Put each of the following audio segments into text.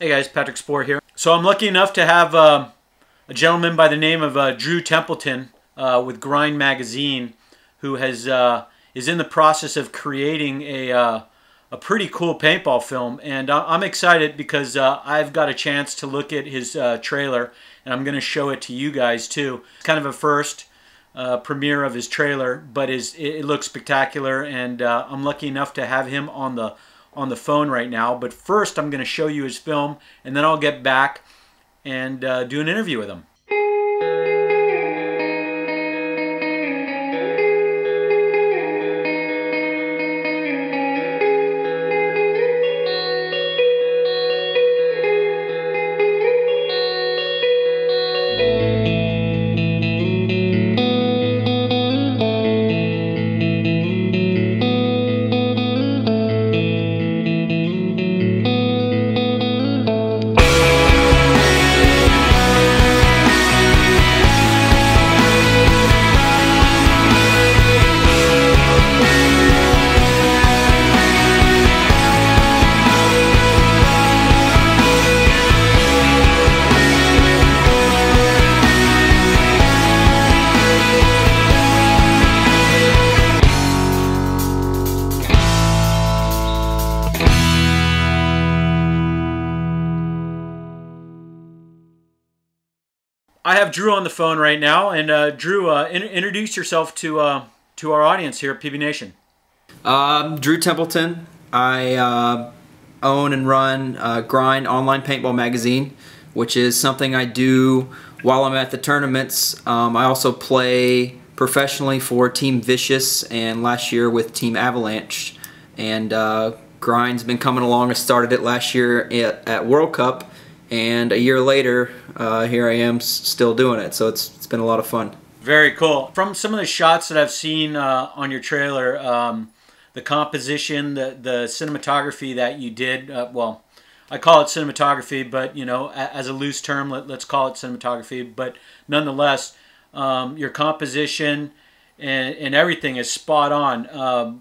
Hey guys, Patrick Spohr here. So I'm lucky enough to have a gentleman by the name of Drew Templeton with Grind Magazine, who has is in the process of creating a pretty cool paintball film, and I'm excited because I've got a chance to look at his trailer, and I'm going to show it to you guys too. It's kind of a first premiere of his trailer, but it looks spectacular, and I'm lucky enough to have him on the phone right now. But first I'm going to show you his film, and then I'll get back and do an interview with him. I have Drew on the phone right now, and Drew, introduce yourself to our audience here at PbNation. Drew Templeton. I own and run Grind online paintball magazine, which is something I do while I'm at the tournaments. I also play professionally for Team Vicious and last year with Team Avalanche. And Grind's been coming along. I started it last year at World Cup. And a year later, here I am still doing it. So it's been a lot of fun. Very cool. From some of the shots that I've seen on your trailer, the composition, the cinematography that you did, well, I call it cinematography, but you know, as a loose term, let's call it cinematography. But nonetheless, your composition and everything is spot on.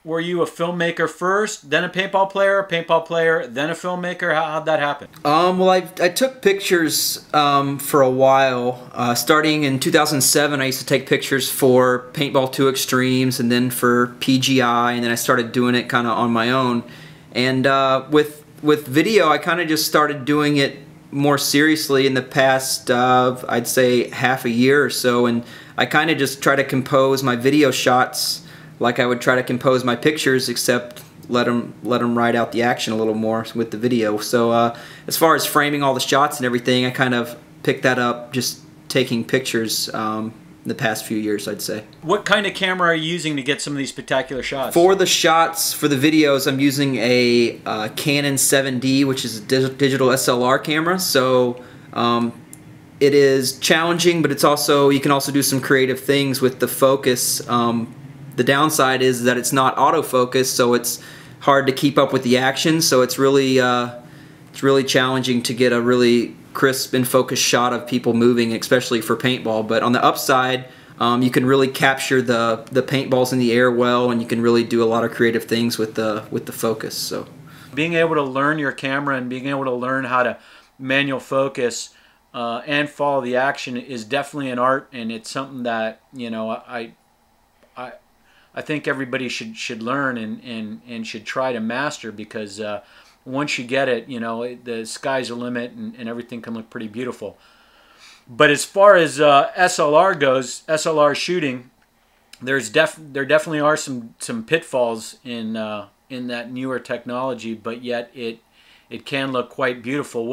Were you a filmmaker first, then a paintball player, then a filmmaker? How'd that happen? Well, I took pictures for a while. Starting in 2007, I used to take pictures for Paintball 2 Extremes and then for PGI, and then I started doing it kind of on my own. And with video, I kind of just started doing it more seriously in the past, I'd say half a year or so, and I kind of just try to compose my video shots like I would try to compose my pictures, except let them ride out the action a little more with the video. So as far as framing all the shots and everything, I kind of picked that up just taking pictures the past few years, I'd say. What kind of camera are you using to get some of these spectacular shots? For the shots, for the videos, I'm using a Canon 7D, which is a digital SLR camera. So it is challenging, but it's also, you can also do some creative things with the focus. The downside is that it's not autofocus, so it's hard to keep up with the action. So it's really challenging to get a really crisp and focused shot of people moving, especially for paintball. But on the upside, you can really capture the paintballs in the air well, and you can really do a lot of creative things with the focus. So being able to learn your camera and being able to learn how to manual focus and follow the action is definitely an art, and it's something that, you know, I think everybody should learn and should try to master, because once you get it, you know, the sky's the limit, and everything can look pretty beautiful. But as far as SLR goes, SLR shooting, there definitely are some pitfalls in that newer technology, but yet it can look quite beautiful.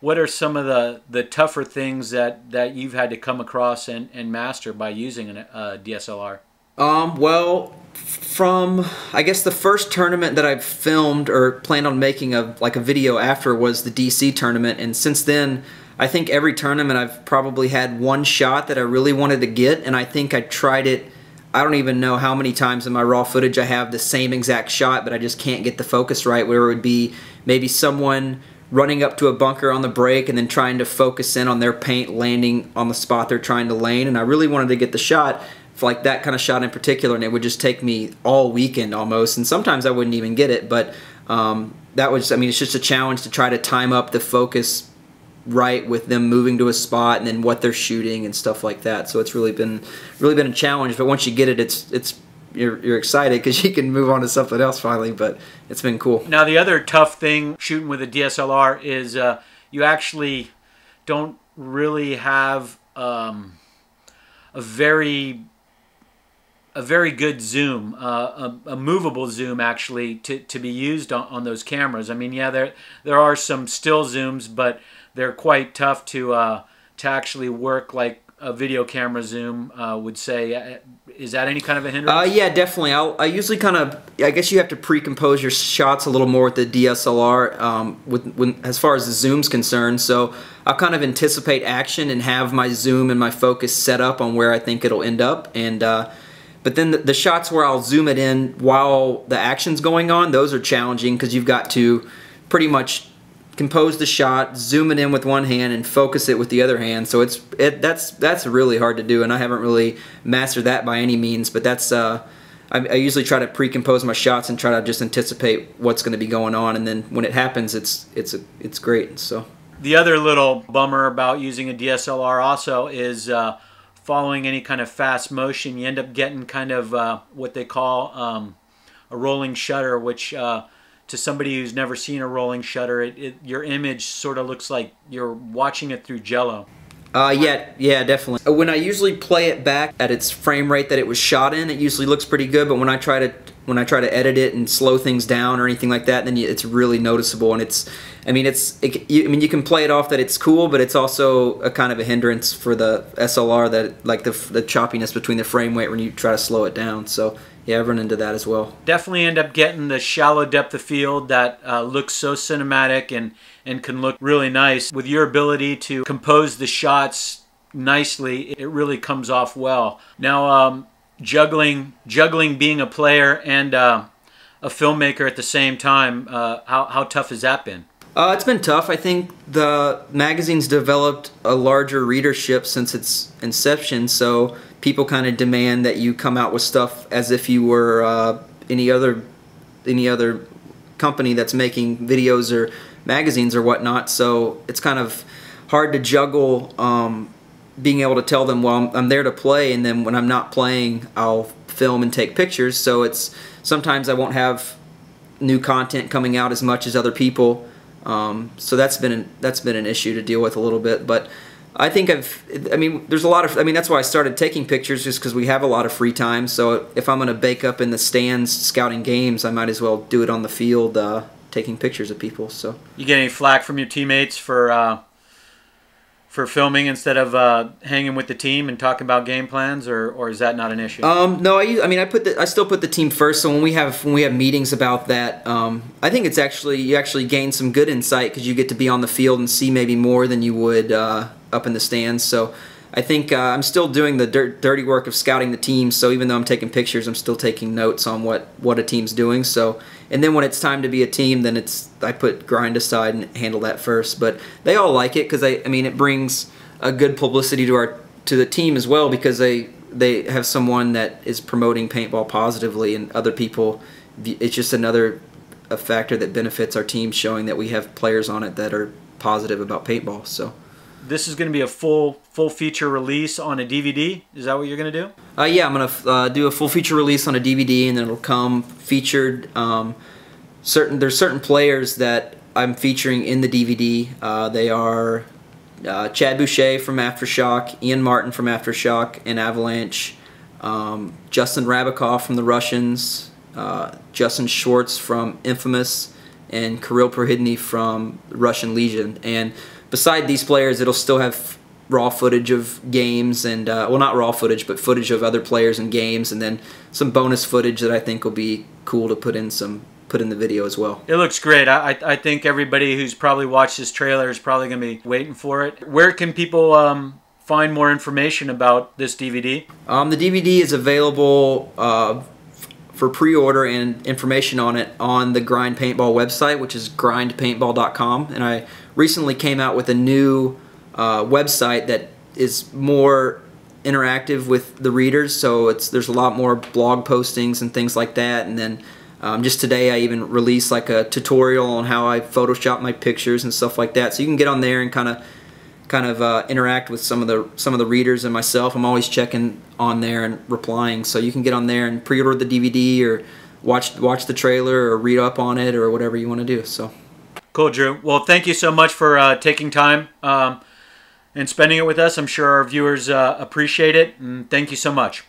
What are some of the tougher things that you've had to come across and master by using a DSLR? Well, from, I guess, the first tournament that I've filmed or planned on making a video after was the DC tournament, and since then, I think every tournament I've probably had one shot that I really wanted to get, and I think I tried it, I don't even know how many times in my raw footage I have the same exact shot, but I just can't get the focus right, where it would be maybe someone running up to a bunker on the break and then trying to focus in on their paint landing on the spot they're trying to lane, and I really wanted to get the shot, for like that kind of shot in particular, and it would just take me all weekend almost, and sometimes I wouldn't even get it, but that was, I mean, it's just a challenge to try to time up the focus right with them moving to a spot and then what they're shooting and stuff like that. So it's really been a challenge. But once you get it, you're excited because you can move on to something else finally. But it's been cool. Now the other tough thing shooting with a DSLR is you actually don't really have a very good zoom, a movable zoom actually to be used on those cameras. I mean, yeah, there are some still zooms, but they're quite tough to actually work like a video camera zoom would say. Is that any kind of a hindrance? Yeah, definitely. I usually kind of, I guess you have to pre-compose your shots a little more with the DSLR as far as the zoom's concerned. So I'll kind of anticipate action and have my zoom and my focus set up on where I think it'll end up. And but then the shots where I'll zoom it in while the action's going on, those are challenging because you've got to pretty much compose the shot, zoom it in with one hand, and focus it with the other hand. So that's really hard to do, and I haven't really mastered that by any means. But that's I usually try to pre-compose my shots and try to just anticipate what's going to be going on, and then when it happens, it's great. So the other little bummer about using a DSLR also is following any kind of fast motion. You end up getting kind of what they call a rolling shutter, which to somebody who's never seen a rolling shutter, your image sort of looks like you're watching it through Jello. Yeah, definitely. When I usually play it back at its frame rate that it was shot in, it usually looks pretty good. But when I try to edit it and slow things down or anything like that, then it's really noticeable. And you can play it off that it's cool, but it's also a kind of a hindrance for the SLR, that like the choppiness between the frame rate when you try to slow it down. So yeah, I've run into that as well. Definitely end up getting the shallow depth of field that looks so cinematic and can look really nice. With your ability to compose the shots nicely, it really comes off well. Now, juggling being a player and a filmmaker at the same time, how tough has that been? It's been tough. I think the magazine's developed a larger readership since its inception, so people kind of demand that you come out with stuff as if you were any other company that's making videos or magazines or whatnot. So it's kind of hard to juggle being able to tell them, well, I'm there to play, and then when I'm not playing, I'll film and take pictures. So sometimes I won't have new content coming out as much as other people. So that's been an issue to deal with a little bit, but I think there's a lot of, that's why I started taking pictures, just because we have a lot of free time. So if I'm going to bake up in the stands scouting games, I might as well do it on the field, taking pictures of people. So you get any flack from your teammates for filming instead of hanging with the team and talking about game plans, or is that not an issue? No, I still put the team first. So when we have meetings about that, I think you actually gain some good insight because you get to be on the field and see maybe more than you would up in the stands. So I think I'm still doing the dirty work of scouting the team. So even though I'm taking pictures, I'm still taking notes on what a team's doing. So, and then when it's time to be a team, then I put grind aside and handle that first. But they all like it because it brings a good publicity to the team as well, because they have someone that is promoting paintball positively, and other people. It's just a factor that benefits our team, showing that we have players on it that are positive about paintball. So. This is going to be a full feature release on a DVD. Is that what you're going to do? Yeah, I'm going to do a full feature release on a DVD, and then it'll come featured. There's certain players that I'm featuring in the DVD. They are Chad Boucher from Aftershock, Ian Martin from Aftershock and Avalanche, Justin Rabakov from the Russians, Justin Schwartz from Infamous, and Kirill Prohidny from Russian Legion. And beside these players, it'll still have raw footage of games and, well, not raw footage, but footage of other players and games, and then some bonus footage that I think will be cool to put in the video as well. It looks great. I think everybody who's probably watched this trailer is probably going to be waiting for it. Where can people find more information about this DVD? The DVD is available for pre-order, and information on it on the Grind Paintball website, which is grindpaintball.com. And I recently came out with a new website that is more interactive with the readers, so there's a lot more blog postings and things like that. And then Just today I even released like a tutorial on how I Photoshop my pictures and stuff like that. So you can get on there and kind of interact with some of the readers and myself. I'm always checking on there and replying. So you can get on there and pre-order the DVD or watch the trailer or read up on it or whatever you want to do. So cool, Drew. Well, thank you so much for taking time and spending it with us. I'm sure our viewers appreciate it, and thank you so much.